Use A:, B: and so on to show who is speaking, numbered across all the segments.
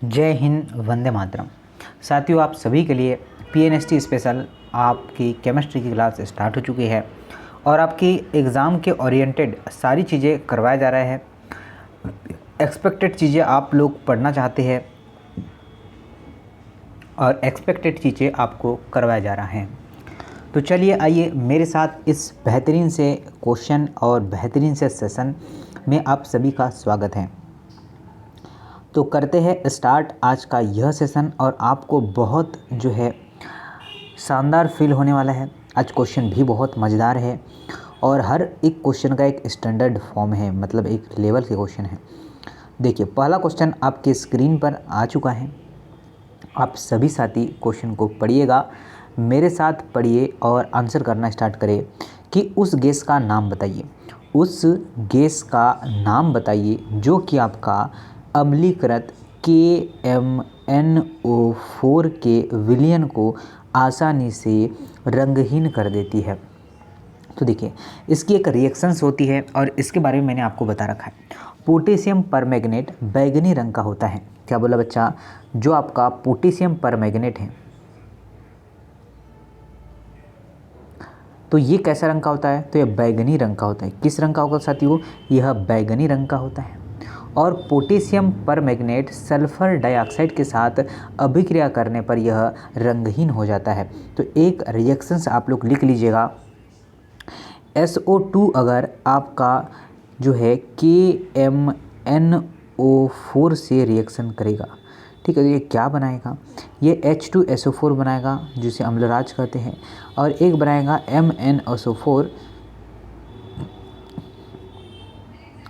A: जय हिंद, वंदे मातरम। साथियों, आप सभी के लिए पीएनएसटी स्पेशल आपकी केमिस्ट्री की क्लास स्टार्ट हो चुकी है और आपकी एग्ज़ाम के ओरिएंटेड सारी चीज़ें करवाया जा रहा है। एक्सपेक्टेड चीज़ें आप लोग पढ़ना चाहते हैं और एक्सपेक्टेड चीज़ें आपको करवाया जा रहा है। तो चलिए आइए मेरे साथ इस बेहतरीन से क्वेश्चन और बेहतरीन से सेशन में आप सभी का स्वागत है। तो करते हैं स्टार्ट आज का यह सेशन और आपको बहुत जो है शानदार फील होने वाला है। आज क्वेश्चन भी बहुत मज़ेदार है और हर एक क्वेश्चन का एक स्टैंडर्ड फॉर्म है, मतलब एक लेवल के क्वेश्चन है। देखिए, पहला क्वेश्चन आपके स्क्रीन पर आ चुका है। आप सभी साथी क्वेश्चन को पढ़िएगा, मेरे साथ पढ़िए और आंसर करना स्टार्ट करें कि उस गैस का नाम बताइए। उस गैस का नाम बताइए जो कि आपका अम्लीकृत KMnO4 के विलयन को आसानी से रंगहीन कर देती है। तो देखिए, इसकी एक रिएक्शंस होती है और इसके बारे में मैंने आपको बता रखा है। पोटेशियम परमैंगनेट बैगनी रंग का होता है। क्या बोला बच्चा? जो आपका पोटेशियम परमैंगनेट है तो ये कैसा रंग का होता है? तो यह बैगनी रंग का होता है। किस रंग का होगा साथियों? यह बैगनी रंग का होता है। और पोटेशियम परमैंगनेट सल्फर डाइऑक्साइड के साथ अभिक्रिया करने पर यह रंगहीन हो जाता है। तो एक रिएक्शंस आप लोग लिख लीजिएगा। SO2 अगर आपका जो है KMnO4 से रिएक्शन करेगा, ठीक है, तो ये क्या बनाएगा? ये H2SO4 बनाएगा जिसे अम्लराज कहते हैं, और एक बनाएगा MnSO4,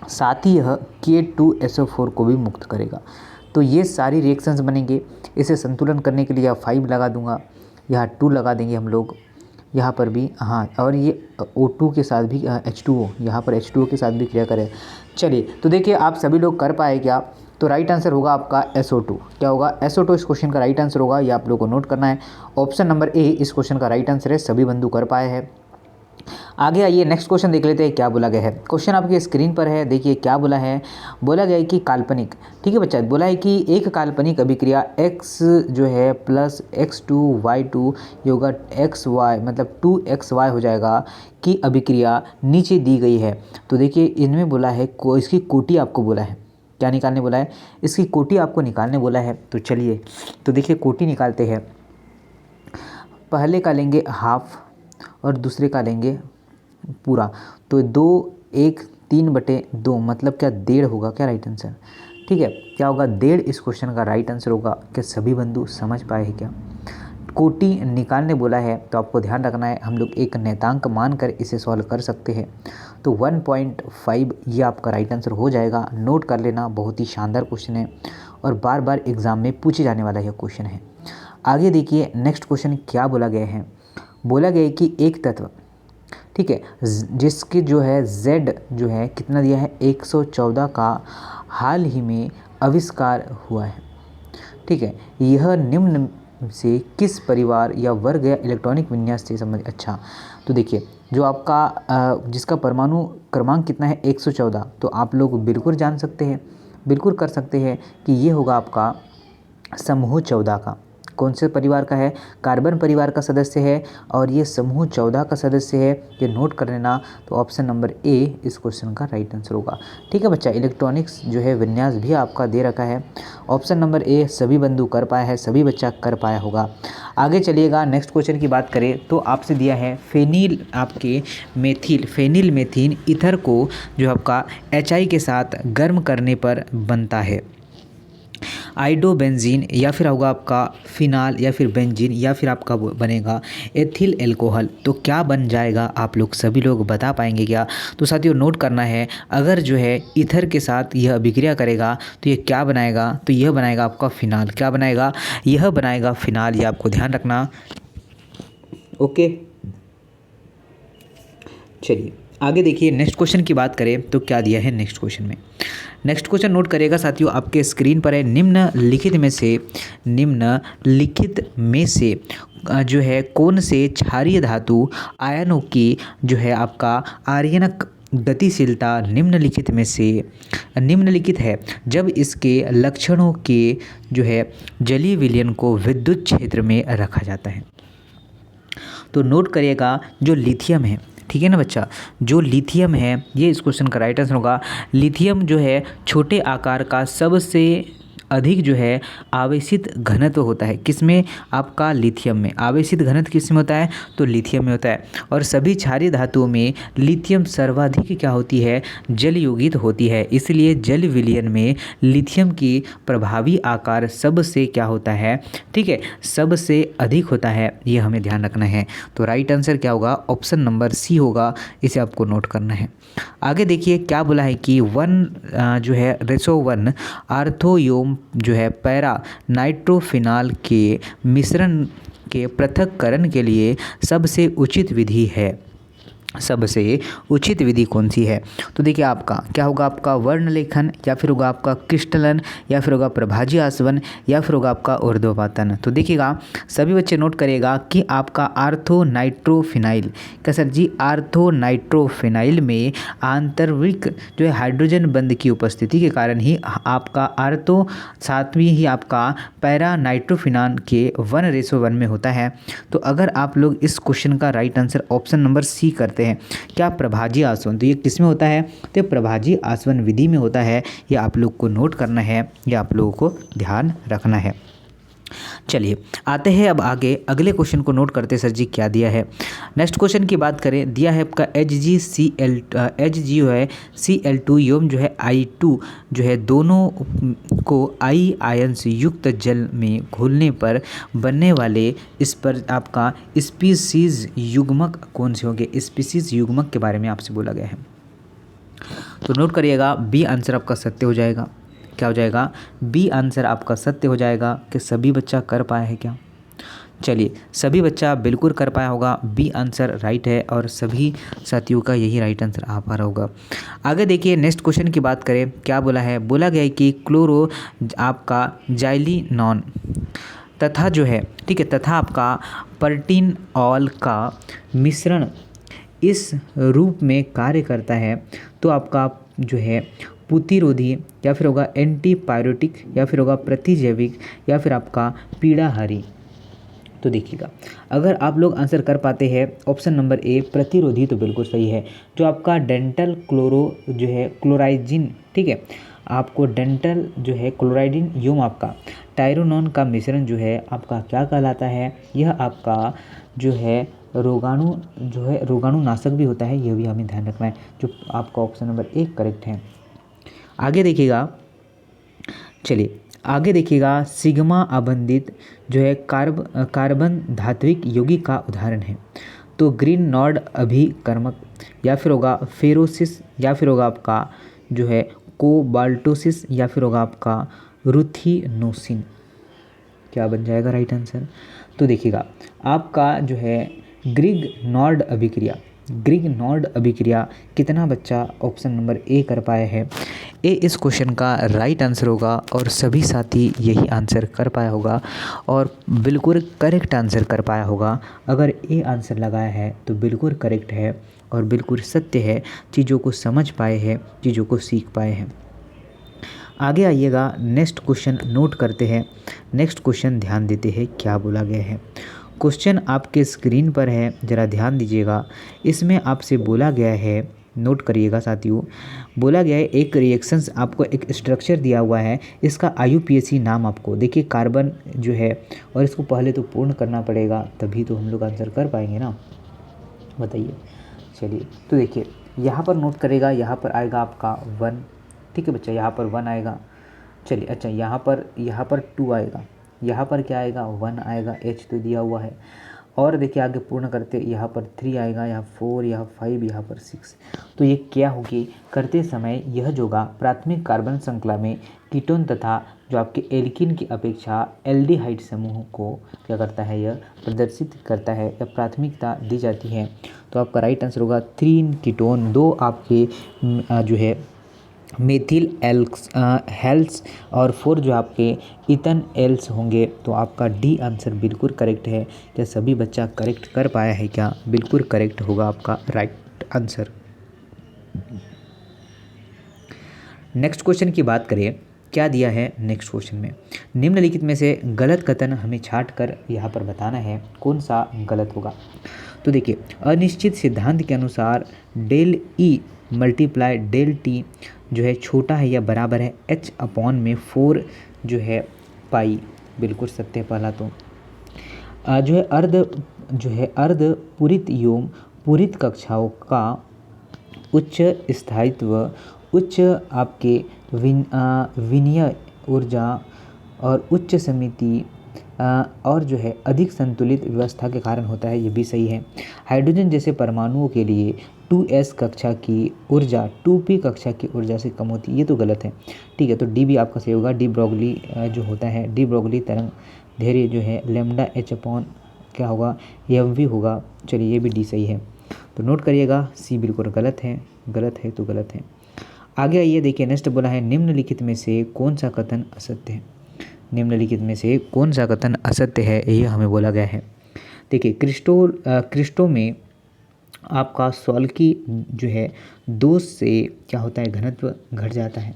A: साथ ही यह K2SO4 को भी मुक्त करेगा। तो ये सारी रिएक्शंस बनेंगे। इसे संतुलन करने के लिए यहाँ 5 लगा दूंगा, यहाँ 2 लगा देंगे हम लोग, यहाँ पर भी हाँ, और ये O2 के साथ भी H2O, यहाँ पर H2O के साथ भी क्रिया करें। चलिए, तो देखिए आप सभी लोग कर पाए क्या? तो राइट आंसर होगा आपका SO2। क्या होगा? SO2 इस क्वेश्चन का राइट आंसर होगा। ये आप लोग को नोट करना है। ऑप्शन नंबर ए इस क्वेश्चन का राइट आंसर है। सभी बंधु कर पाए हैं। आगे आइए नेक्स्ट क्वेश्चन देख लेते हैं क्या बोला गया है। क्वेश्चन आपके स्क्रीन पर है, देखिए क्या बोला है। बोला गया है कि काल्पनिक, ठीक है बच्चा, बोला है कि एक काल्पनिक अभिक्रिया x जो है प्लस x2y2 होगा xy, मतलब 2xy हो जाएगा कि अभिक्रिया नीचे दी गई है। तो देखिए इनमें बोला है इसकी कोटि आपको बोला है। क्या निकालने बोला है? इसकी कोटि आपको निकालने बोला है। तो चलिए, तो देखिए कोटि निकालते हैं। पहले का लेंगे हाफ और दूसरे का लेंगे पूरा। तो 2 1 3/2 मतलब क्या 1.5 होगा क्या राइट आंसर? ठीक है, क्या होगा? 1.5 इस क्वेश्चन का राइट आंसर होगा। क्या सभी बंधु समझ पाए हैं क्या? कोटि निकालने बोला है तो आपको ध्यान रखना है, हम लोग एक नेतांक मानकर इसे सॉल्व कर सकते हैं। तो 1.5 ये आपका राइट आंसर हो जाएगा। नोट कर लेना, बहुत ही शानदार क्वेश्चन है और बार बार एग्जाम में पूछे जाने वाला यह क्वेश्चन है। आगे देखिए नेक्स्ट क्वेश्चन क्या बोला गया है। बोला गया है कि एक तत्व, ठीक है, जिसकी जो है Z जो है कितना दिया है 114 का हाल ही में आविष्कार हुआ है। ठीक है, यह निम्न से किस परिवार या वर्ग या इलेक्ट्रॉनिक विन्यास से संबंधित? अच्छा, तो देखिए जो आपका जिसका परमाणु क्रमांक कितना है 114, तो आप लोग बिल्कुल जान सकते हैं, बिल्कुल कर सकते हैं कि ये होगा आपका समूह 14 का। कौन से परिवार का है? कार्बन परिवार का सदस्य है और ये समूह 14 का सदस्य है। ये नोट कर लेना। तो ऑप्शन नंबर ए इस क्वेश्चन का राइट आंसर होगा। ठीक है बच्चा, इलेक्ट्रॉनिक्स जो है विन्यास भी आपका दे रखा है। ऑप्शन नंबर ए सभी बंधु कर पाया है, सभी बच्चा कर पाया होगा। आगे चलिएगा, नेक्स्ट क्वेश्चन की बात करें तो आपसे दिया है फेनिल मेथिन ईथर को जो आपका HI के साथ गर्म करने पर बनता है आइडोबेंजीन, या फिर होगा आपका फिनाल, या फिर बेंजीन, या फिर आपका बनेगा एथिल एल्कोहल। तो क्या बन जाएगा? आप लोग सभी लोग बता पाएंगे क्या? तो साथियों नोट करना है, अगर जो है ईथर के साथ यह अभिक्रिया करेगा तो ये क्या बनाएगा? तो यह बनाएगा आपका फिनाल। क्या बनाएगा? यह बनाएगा फिनाल। ये आपको ध्यान रखना। ओके, चलिए आगे देखिए नेक्स्ट क्वेश्चन की बात करें तो क्या दिया है नेक्स्ट क्वेश्चन में। नेक्स्ट क्वेश्चन नोट करेगा साथियों, आपके स्क्रीन पर है। निम्नलिखित में से जो है कौन से क्षारीय धातु आयनों की जो है आपका आर्यनक गतिशीलता निम्नलिखित है जब इसके लक्षणों के जो है जलीय विलयन को विद्युत क्षेत्र में रखा जाता है। तो नोट करिएगा जो लिथियम है, ठीक है ना बच्चा, जो लिथियम है ये इस क्वेश्चन का राइट आंसर होगा। लिथियम जो है छोटे आकार का सबसे अधिक जो है आवेशित घनत्व होता है, किसमें, आपका लिथियम में। आवेशित घनत्व किस में होता है, तो लिथियम में होता है। और सभी क्षारीय धातुओं में लिथियम सर्वाधिक क्या होती है, जल यौगित होती है, इसलिए जल विलयन में लिथियम की प्रभावी आकार सबसे क्या होता है, ठीक है, सबसे अधिक होता है, ये हमें ध्यान रखना है। तो राइट आंसर क्या होगा, ऑप्शन नंबर सी होगा, इसे आपको नोट करना है। आगे देखिए क्या बोला है कि 1:1 आर्थोयोम जो है पैरा नाइट्रोफिनॉल के मिश्रण के पृथक्करण के लिए सबसे उचित विधि है। सबसे उचित विधि कौन सी है, तो देखिए आपका क्या होगा, आपका वर्ण लेखन, या फिर होगा आपका क्रिस्टलन, या फिर होगा प्रभाजी आसवन, या फिर होगा आपका ऊर्ध्वपातन। तो देखिएगा सभी बच्चे नोट करिएगा कि आपका आर्थो नाइट्रोफिनाइल, क्या सर जी, आर्थो नाइट्रोफिनाइल में आंतरिक जो है हाइड्रोजन बंध की उपस्थिति के कारण ही आपका आर्थो सातवीं ही आपका पैरा नाइट्रोफिनान के 1:1 में होता है। तो अगर आप लोग इस क्वेश्चन का right answer option number C करते हैं, क्या प्रभाजी आसवन, तो ये किस में होता है, तो प्रभाजी आसवन विधि में होता है। ये आप लोग को नोट करना है, ये आप लोगों को ध्यान रखना है। चलिए आते हैं अब आगे, अगले क्वेश्चन को नोट करते हैं। सर जी क्या दिया है, नेक्स्ट क्वेश्चन की बात करें, दिया है आपका Hg जो है Cl2 एवं जो है I2 जो है दोनों को I आयंस युक्त जल में घोलने पर बनने वाले इस पर आपका स्पीसीज युग्मक कौन से होंगे। स्पीसीज युग्मक के बारे में आपसे बोला गया है, तो नोट करिएगा बी आंसर आपका सत्य हो जाएगा। क्या हो जाएगा, बी आंसर आपका सत्य हो जाएगा। कि सभी बच्चा कर पाया है क्या, चलिए सभी बच्चा बिल्कुल कर पाया होगा, बी आंसर राइट है और सभी साथियों का यही राइट आंसर आ पा रहा होगा। आगे देखिए नेक्स्ट क्वेश्चन की बात करें, क्या बोला है, बोला गया है कि क्लोरो आपका जाइलिनॉन तथा जो है, ठीक है, तथा आपका पर्टिनऑल का मिश्रण इस रूप में कार्य करता है, तो आपका जो है प्रतिरोधी, या फिर होगा एंटीपायरेटिक, या फिर होगा प्रतिजैविक, या फिर आपका पीड़ाहारी। तो देखिएगा अगर आप लोग आंसर कर पाते हैं ऑप्शन नंबर ए प्रतिरोधी, तो बिल्कुल सही है। जो आपका डेंटल क्लोरो जो है क्लोराइजिन, ठीक है, आपको डेंटल जो है क्लोराइडिन एवं आपका टायरोनॉन का मिश्रण जो है आपका क्या कहलाता है, यह आपका जो है रोगाणुनाशक भी होता है, यह भी हमें ध्यान रखना है। जो आपका ऑप्शन नंबर ए करेक्ट है। आगे देखिएगा, चलिए आगे देखिएगा, सिग्मा आबंधित जो है कार्बन धात्विक यौगिक का उदाहरण है, तो ग्रीन नॉर्ड अभिकर्मक, या फिर होगा फेरोसिस, या फिर होगा आपका जो है कोबाल्टोसिस, या फिर होगा आपका रुथिनोसिन। क्या बन जाएगा राइट आंसर, तो देखिएगा आपका जो है ग्रिग नॉर्ड अभिक्रिया कितना बच्चा ऑप्शन नंबर ए कर पाया है, ए इस क्वेश्चन का राइट आंसर होगा और सभी साथी यही आंसर कर पाया होगा और बिल्कुल करेक्ट आंसर कर पाया होगा। अगर ए आंसर लगाया है तो बिल्कुल करेक्ट है और बिल्कुल सत्य है, चीज़ों को समझ पाए हैं, चीज़ों को सीख पाए हैं। आगे आइएगा, नेक्स्ट क्वेश्चन नोट करते हैं। नेक्स्ट क्वेश्चन ध्यान देते हैं क्या बोला गया है। क्वेश्चन आपके स्क्रीन पर है, ज़रा ध्यान दीजिएगा। इसमें आपसे बोला गया है, नोट करिएगा साथियों, बोला गया है एक रिएक्शंस, आपको एक स्ट्रक्चर दिया हुआ है, इसका IUPAC नाम आपको देखिए कार्बन जो है, और इसको पहले तो पूर्ण करना पड़ेगा तभी तो हम लोग आंसर कर पाएंगे ना, बताइए। चलिए तो देखिए यहाँ पर नोट करेगा, यहाँ पर आएगा आपका 1, ठीक है बच्चा, यहाँ पर 1 आएगा। चलिए अच्छा यहाँ पर 2 आएगा, यहाँ पर क्या आएगा 1 आएगा, H तो दिया हुआ है। और देखिए आगे पूर्ण करते यहाँ पर 3 आएगा, यहाँ 4, यहाँ 5, यहाँ पर 6। तो ये क्या होगी करते समय, यह जो होगा प्राथमिक कार्बन श्रृंखला में कीटोन तथा जो आपके एल्कीन की अपेक्षा एल्डिहाइड समूह को क्या करता है, यह प्रदर्शित करता है या प्राथमिकता दी जाती है। तो आपका राइट आंसर होगा 3 कीटोन, 2 आपके जो है मेथिल हेल्स और 4 जो आपके इथन एल्स होंगे। तो आपका डी आंसर बिल्कुल करेक्ट है। क्या सभी बच्चा करेक्ट कर पाया है क्या, बिल्कुल करेक्ट होगा आपका राइट आंसर। नेक्स्ट क्वेश्चन की बात करें, क्या दिया है नेक्स्ट क्वेश्चन में, निम्नलिखित में से गलत कथन हमें छांट कर यहाँ पर बताना है कौन सा गलत होगा। तो देखिए, अनिश्चित सिद्धांत के अनुसार del E multiply del T जो है छोटा है या बराबर है एच अपॉन में 4 जो है पाई, बिल्कुल सत्य है पहला। तो जो है अर्ध पूरित एवं पूरित कक्षाओं का उच्च स्थायित्व, उच्च आपके विनिमय ऊर्जा और उच्च समिति और जो है अधिक संतुलित व्यवस्था के कारण होता है, ये भी सही है। हाइड्रोजन जैसे परमाणुओं के लिए 2s कक्षा की ऊर्जा 2p कक्षा की ऊर्जा से कम होती है, ये तो गलत है। ठीक है, तो डी भी आपका सही होगा। डी ब्रोगली जो होता है, डी ब्रोगली तरंग धैर्य जो है लैम्डा एच अपॉन क्या होगा, एम वी होगा। चलिए, ये भी डी सही है, तो नोट करिएगा। सी बिल्कुल गलत है, गलत है तो गलत है। आगे आइए, देखिए नेक्स्ट बोला है निम्नलिखित में से कौन सा कथन असत्य है। निम्नलिखित में से कौन सा कथन असत्य है, ये हमें बोला गया है। देखिए, क्रिस्टो में आपका सॉल्की जो है 2 से क्या होता है, घनत्व घट जाता है।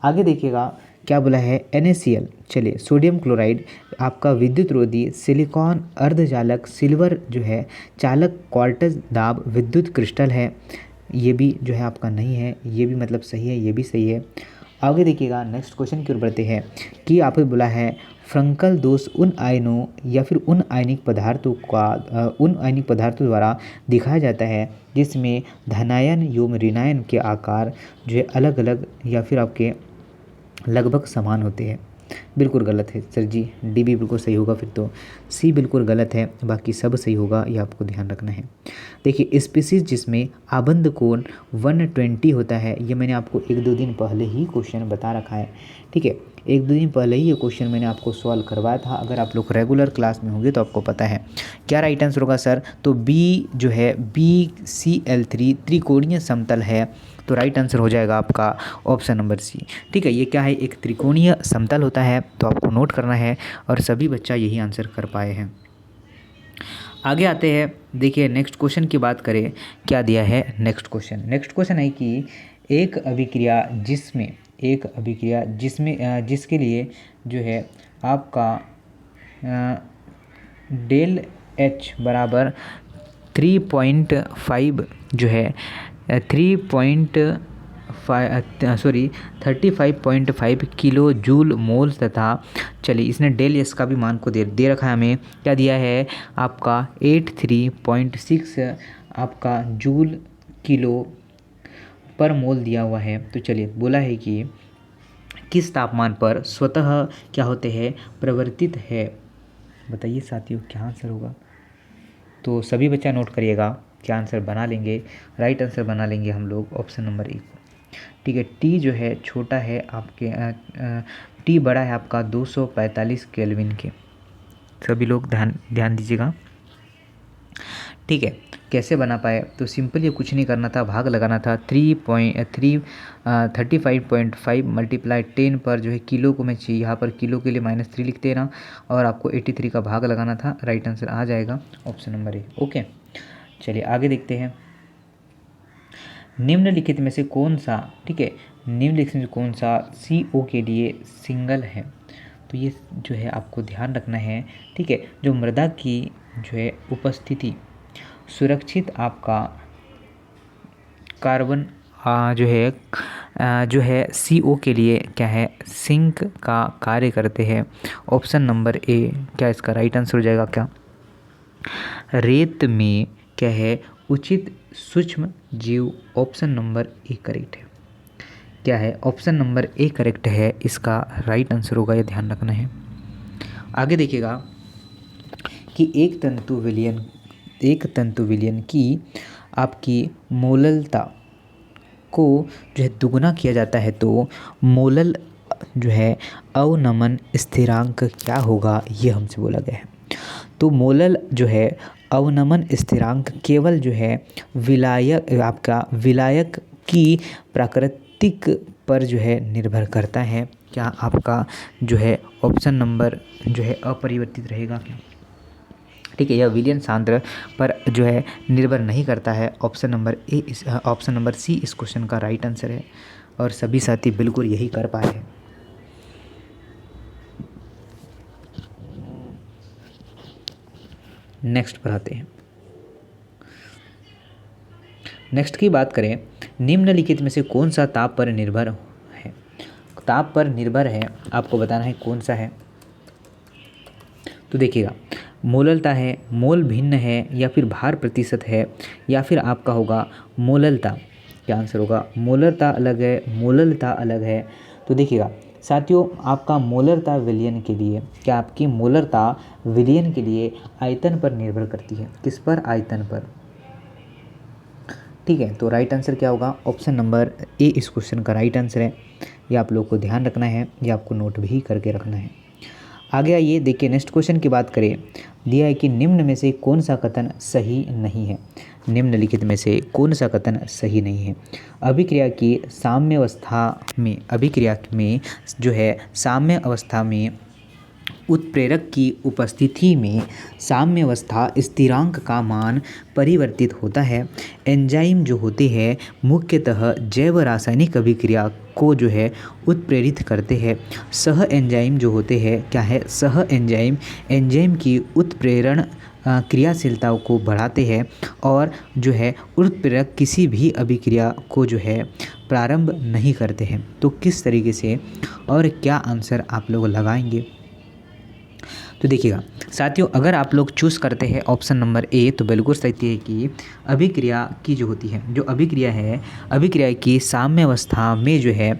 A: आगे देखिएगा क्या बोला है, NaCl। चलिए, सोडियम क्लोराइड आपका विद्युत रोधी सिलिकॉन अर्धचालक सिल्वर जो है चालक क्वार्ट्ज दाब विद्युत क्रिस्टल है, ये भी जो है आपका नहीं है, ये भी मतलब सही है, ये भी सही है। आगे देखिएगा, नेक्स्ट क्वेश्चन की ओर बढ़ते हैं कि आपको बोला है फ्रंकल दोष उन आयनों या फिर उन आयनिक पदार्थों द्वारा दिखाया जाता है जिसमें धनायन एवं ऋणायन के आकार जो है अलग अलग या फिर आपके लगभग समान होते हैं। बिल्कुल गलत है सर जी, डी भी बिल्कुल सही होगा, फिर तो सी बिल्कुल गलत है, बाकी सब सही होगा, ये आपको ध्यान रखना है। देखिए, स्पीसीज जिसमें आबंध कोण 120 होता है, ये मैंने आपको 1-2 दिन पहले ही क्वेश्चन बता रखा है। ठीक है, 1-2 दिन पहले ही ये क्वेश्चन मैंने आपको सॉल्व करवाया था। अगर आप लोग रेगुलर क्लास में होंगे तो आपको पता है। क्या राइट आंसर होगा सर? तो बी जो है BCl3 त्रिकोणीय समतल है, तो राइट आंसर हो जाएगा आपका ऑप्शन नंबर सी। ठीक है, ये क्या है, एक त्रिकोणीय समतल होता है, तो आपको नोट करना है और सभी बच्चा यही आंसर कर पाए हैं। आगे आते हैं, देखिए नेक्स्ट क्वेश्चन की बात करें, क्या दिया है नेक्स्ट क्वेश्चन है कि एक अभिक्रिया जिसके लिए जो है आपका डेल एच बराबर 3.5 जो है 35.5 किलो जूल मोल तथा चलिए इसने डेल एस का भी मान को दे रखा है हमें। क्या दिया है आपका 83.6 आपका जूल किलो पर मोल दिया हुआ है। तो चलिए, बोला है कि किस तापमान पर स्वतः क्या होते हैं, प्रवर्तित है। बताइए साथियों, क्या आंसर होगा? तो सभी बच्चा नोट करिएगा, क्या आंसर बना लेंगे, राइट आंसर बना लेंगे हम लोग ऑप्शन नंबर 1। ठीक है, टी जो है छोटा है आपके टी बड़ा है आपका 245 केल्विन के। सभी लोग ध्यान दीजिएगा। ठीक है, कैसे बना पाए? तो सिंपल ये कुछ नहीं करना था, भाग लगाना था। 35.5 मल्टीप्लाई 10 पर जो है किलो को मैं चाहिए, यहाँ पर किलो के लिए -3 लिखते हैं ना, और आपको 83 का भाग लगाना था। राइट आंसर आ जाएगा ऑप्शन नंबर ए। ओके, चलिए आगे देखते हैं। निम्नलिखित में से कौन सा, ठीक है, निम्नलिखित में से कौन सा CO के लिए सिंगल है? तो ये जो है आपको ध्यान रखना है। ठीक है, जो मृदा की जो है उपस्थिति सुरक्षित आपका कार्बन जो है CO के लिए क्या है, सिंक का कार्य करते हैं। ऑप्शन नंबर ए क्या इसका राइट आंसर हो जाएगा? क्या रेत में क्या है, उचित सूक्ष्म जीव। ऑप्शन नंबर ए करेक्ट है। क्या है, ऑप्शन नंबर ए करेक्ट है, इसका राइट आंसर होगा, ये ध्यान रखना है। आगे देखिएगा कि एक तंतु विलयन की आपकी मोललता को जो है दुगुना किया जाता है, तो मोलल जो है अवनमन स्थिरांक क्या होगा, ये हमसे बोला गया है। तो मोलल जो है अवनमन स्थिरांक केवल जो है विलायक की प्राकृतिक पर जो है निर्भर करता है। क्या आपका जो है ऑप्शन नंबर जो है अपरिवर्तित रहेगा? ठीक है, यह विलयन सांद्र पर जो है निर्भर नहीं करता है। ऑप्शन नंबर सी इस क्वेश्चन का राइट आंसर है और सभी साथी बिल्कुल यही कर पाए हैं। नेक्स्ट पर आते हैं। नेक्स्ट की बात करें, निम्नलिखित में से कौन सा ताप पर निर्भर है? ताप पर निर्भर है, आपको बताना है कौन सा है। तो देखिएगा, मोललता है, मोल भिन्न है, या फिर भार प्रतिशत है, या फिर आपका होगा मोललता। क्या आंसर होगा? मोलरता अलग है, मोललता अलग है। तो देखिएगा साथियों, आपका मोलरता विलयन के लिए, क्या आपकी मोलरता विलयन के लिए आयतन पर निर्भर करती है। किस पर? आयतन पर। ठीक है, तो राइट आंसर क्या होगा? ऑप्शन नंबर ए इस क्वेश्चन का राइट आंसर है। ये आप लोग को ध्यान रखना है, ये आपको नोट भी करके रखना है। आगे आइए, देखिए नेक्स्ट क्वेश्चन की बात करें। दिया है कि निम्न में से कौन सा कथन सही नहीं है। निम्नलिखित में से कौन सा कथन सही नहीं है? अभिक्रिया की साम्य अवस्था में, अभिक्रिया में जो है साम्य अवस्था में उत्प्रेरक की उपस्थिति में साम्य अवस्था स्थिरांक का मान परिवर्तित होता है। एंजाइम जो होते हैं मुख्यतः जैव रासायनिक अभिक्रिया को जो है उत्प्रेरित करते हैं। सह एंजाइम जो होते हैं, क्या है? सह एंजाइम एंजाइम की उत्प्रेरण क्रियाशीलता को बढ़ाते हैं और जो है उत्प्रेरक किसी भी अभिक्रिया को जो है प्रारंभ नहीं करते हैं। तो किस तरीके से और क्या आंसर आप लोग लगाएंगे? तो देखिएगा साथियों, अगर आप लोग चूज़ करते हैं ऑप्शन नंबर ए तो बिल्कुल सही है कि अभिक्रिया की जो होती है, जो अभिक्रिया है, अभिक्रिया की साम्य अवस्था में जो है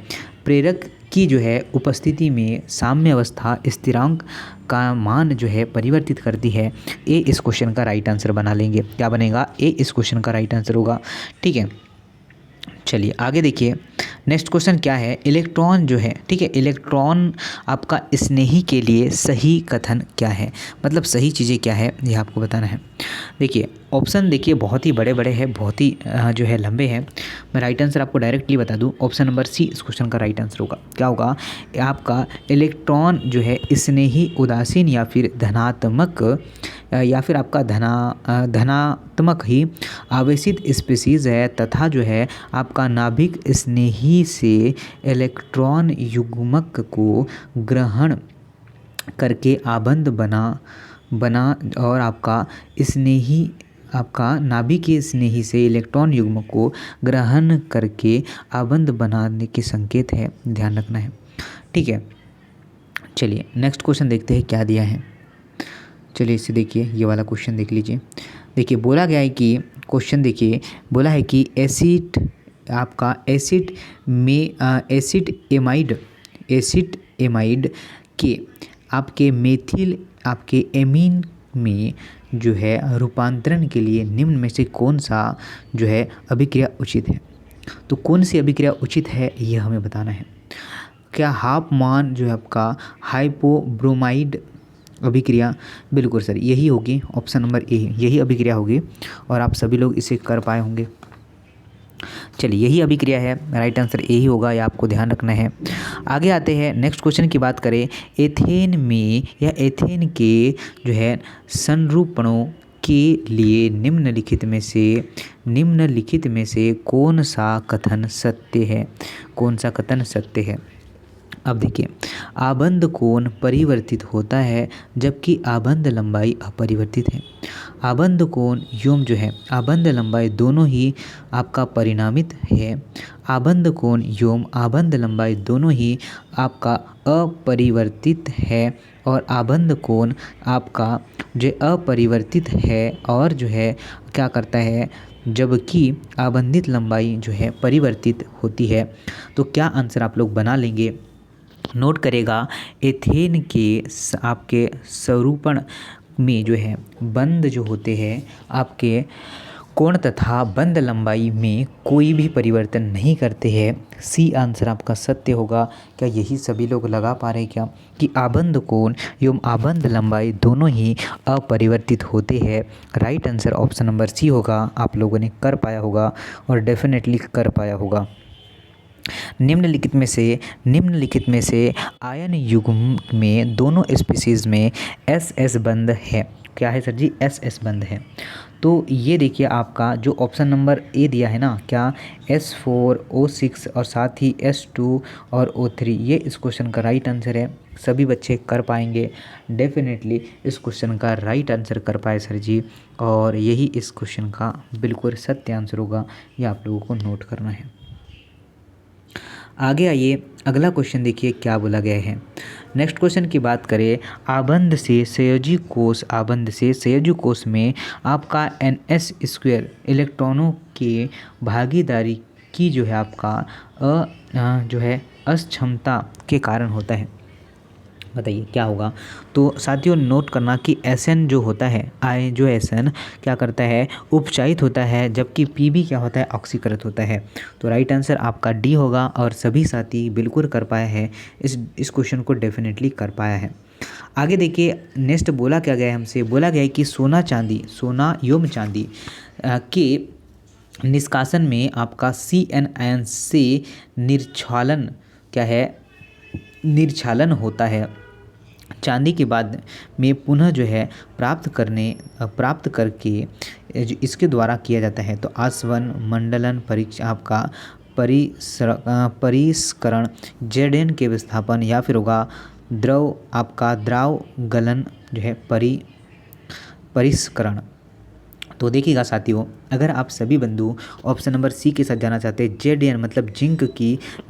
A: प्रेरक की जो है उपस्थिति में साम्य अवस्था स्थिरांक का मान जो है परिवर्तित करती है। ए इस क्वेश्चन का राइट आंसर बना लेंगे। क्या बनेगा? ए इस क्वेश्चन का राइट आंसर होगा। ठीक है, चलिए आगे देखिए। नेक्स्ट क्वेश्चन क्या है? इलेक्ट्रॉन जो है, ठीक है, इलेक्ट्रॉन आपका स्नेही के लिए सही कथन क्या है? मतलब सही चीज़ें क्या है, ये आपको बताना है। देखिए ऑप्शन देखिए बहुत ही बड़े बड़े हैं, बहुत ही जो है लंबे हैं। मैं राइट आंसर आपको डायरेक्टली बता दूं, ऑप्शन नंबर सी इस क्वेश्चन का राइट आंसर होगा। क्या होगा? आपका इलेक्ट्रॉन जो है स्नेही, उदासीन या फिर धनात्मक या फिर आपका धनात्मक ही आवेशित स्पीशीज़ है तथा जो है आपका नाभिक स्नेही से इलेक्ट्रॉन युग्मक को ग्रहण करके आबंध बना और आपका स्नेही, आपका नाभिकीय स्नेही से इलेक्ट्रॉन युग्म को ग्रहण करके आबंध बनाने के संकेत है, ध्यान रखना है। ठीक है, चलिए नेक्स्ट क्वेश्चन देखते हैं क्या दिया है। चलिए इसे देखिए, ये वाला क्वेश्चन देख लीजिए। देखिए बोला गया है कि क्वेश्चन देखिए, बोला है कि एसिड, आपका एसिड एमाइड के आपके मेथिल आपके एमीन में जो है रूपांतरण के लिए निम्न में से कौन सा जो है अभिक्रिया उचित है? तो कौन सी अभिक्रिया उचित है यह हमें बताना है। क्या हाफ मान जो है आपका हाइपोब्रोमाइड अभिक्रिया? बिल्कुल सर यही होगी, ऑप्शन नंबर ए यही अभिक्रिया होगी और आप सभी लोग इसे कर पाए होंगे। चलिए यही अभिक्रिया है, राइट आंसर यही होगा, ये आपको ध्यान रखना है। आगे आते हैं नेक्स्ट क्वेश्चन की बात करें। एथेन में या एथेन के जो है संरूपणों के लिए निम्नलिखित में से कौन सा कथन सत्य है? कौन सा कथन सत्य है? अब देखिए, आबंध कोण परिवर्तित होता है जबकि आबंध लंबाई अपरिवर्तित है। आबंध कोण एवं जो है आबंध लंबाई दोनों ही आपका परिणामित है। आबंध कोण एवं आबंध लंबाई दोनों ही आपका अपरिवर्तित है और आबंध कोण आपका जो अपरिवर्तित है और जो है क्या करता है, जबकि आबंधित लंबाई जो है परिवर्तित होती है। तो क्या आंसर आप लोग बना लेंगे? नोट करेगा, एथेन के आपके स्वरूपण में जो है बंध जो होते हैं आपके कोण तथा बंध लंबाई में कोई भी परिवर्तन नहीं करते हैं। सी आंसर आपका सत्य होगा। क्या यही सभी लोग लगा पा रहे हैं क्या कि आबंध कोण एवं आबंध लंबाई दोनों ही अपरिवर्तित होते हैं? Right answer option number C होगा। आप लोगों ने कर पाया होगा और डेफिनेटली कर पाया होगा। निम्नलिखित में से आयन युग्म में दोनों स्पीशीज़ में एस बंध है। क्या है सर जी, एस बंद है। तो ये देखिए आपका जो ऑप्शन नंबर ए दिया है ना, क्या S4 O6 और साथ ही S2 और O3, ये इस क्वेश्चन का राइट आंसर है। सभी बच्चे कर पाएंगे, डेफिनेटली इस क्वेश्चन का राइट आंसर कर पाए सर जी, और यही इस क्वेश्चन का बिल्कुल सत्य आंसर होगा, ये आप लोगों को नोट करना है। आगे आइए, अगला क्वेश्चन देखिए क्या बोला गया है। नेक्स्ट क्वेश्चन की बात करें, आबंध से संयोजी कोष में आपका NS² इलेक्ट्रॉनों के भागीदारी की जो है आपका जो है अक्षमता के कारण होता है। बताइए क्या होगा। तो साथियों नोट करना कि Sn जो होता है, जो Sn क्या करता है, उपचायित होता है, जबकि Pb क्या होता है, ऑक्सीकृत होता है। तो राइट आंसर आपका डी होगा, और सभी साथी बिल्कुल कर पाया है, इस क्वेश्चन को डेफिनेटली कर पाया है। आगे देखिए, नेक्स्ट बोला क्या गया है हमसे, बोला गया है कि सोना एवं चांदी के निष्कासन में आपका CN आयन से निर्छालन होता है। चांदी के बाद में पुनः जो है प्राप्त करके इसके द्वारा किया जाता है। तो आसवन, मंडलन, परिष्करण, Zn के विस्थापन, या फिर होगा द्रव गलन जो है परिष्करण। तो देखिएगा साथियों, अगर आप सभी बंधु ऑप्शन नंबर सी के साथ जाना चाहते हैं, Zn मतलब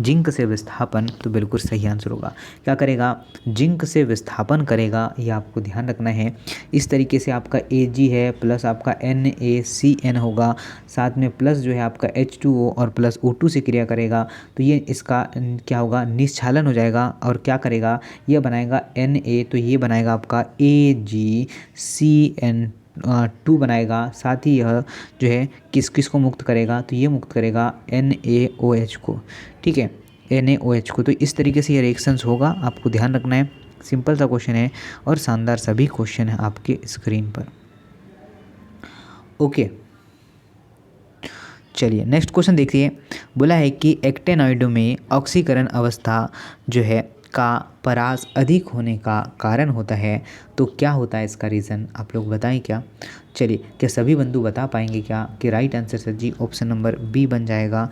A: जिंक से विस्थापन, तो बिल्कुल सही आंसर होगा। क्या करेगा, जिंक से विस्थापन करेगा, ये आपको ध्यान रखना है। इस तरीके से आपका Ag है प्लस आपका NaCN होगा, साथ में प्लस जो है आपका H2O और प्लस O2 से क्रिया करेगा, तो ये इसका क्या होगा, निश्चालन हो जाएगा, और क्या करेगा, ये बनाएगा Na, तो ये बनाएगा आपका AgCN2 बनाएगा। साथ ही यह जो है किस को मुक्त करेगा, तो ये मुक्त करेगा NaOH को, ठीक है, NaOH को। तो इस तरीके से ये रिएक्शंस होगा, आपको ध्यान रखना है। सिंपल सा क्वेश्चन है और शानदार सभी क्वेश्चन है आपके स्क्रीन पर। ओके, चलिए नेक्स्ट क्वेश्चन देखिए। बोला है कि एक्टेनॉइडों में ऑक्सीकरण अवस्था जो है का परास अधिक होने का कारण होता है। तो क्या होता है इसका रीज़न, आप लोग बताएं क्या। चलिए, क्या सभी बंधु बता पाएंगे क्या कि राइट आंसर सर जी ऑप्शन नंबर बी बन जाएगा।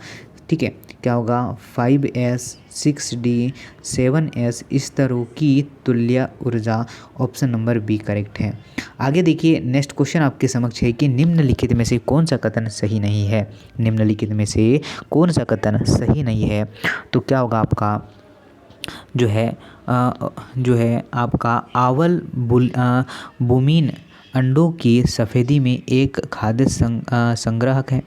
A: ठीक है, क्या होगा, 5s 6d 7s स्तरों की तुल्य ऊर्जा, ऑप्शन नंबर बी करेक्ट है। आगे देखिए, नेक्स्ट क्वेश्चन आपके समक्ष है कि निम्नलिखित में से कौन सा कथन सही नहीं है। निम्नलिखित में से कौन सा कथन सही नहीं है, तो क्या होगा आपका जो है आपका आंवल बुमीन अंडों की सफ़ेदी में एक खाद्य संग्राहक है।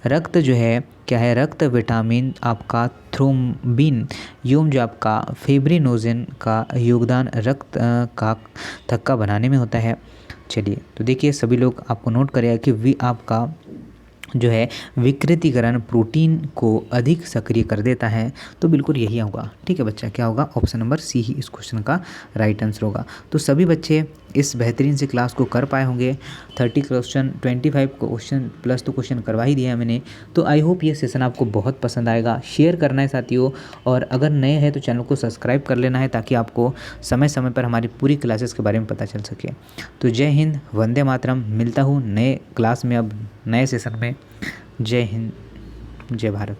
A: रक्त जो है क्या है, रक्त विटामिन आपका थ्रोम्बिन एवं जो आपका फिब्रिनोजेन का योगदान रक्त का थक्का बनाने में होता है। चलिए, तो देखिए सभी लोग आपको नोट करेगा कि आपका जो है विकृतीकरण प्रोटीन को अधिक सक्रिय कर देता है, तो बिल्कुल यही होगा। ठीक है बच्चा, क्या होगा, ऑप्शन नंबर सी ही इस क्वेश्चन का राइट आंसर होगा। तो सभी बच्चे इस बेहतरीन से क्लास को कर पाए होंगे। 30 क्वेश्चन 25 क्वेश्चन प्लस तो क्वेश्चन करवा ही दिया है मैंने। तो आई होप ये सेशन आपको बहुत पसंद आएगा। शेयर करना है साथियों, और अगर नए हैं तो चैनल को सब्सक्राइब कर लेना है, ताकि आपको समय समय पर हमारी पूरी क्लासेस के बारे में पता चल सके। तो जय हिंद, वंदे मातरम। मिलता हूँ नए क्लास में, अब नए सेशन में। जय हिंद, जय भारत।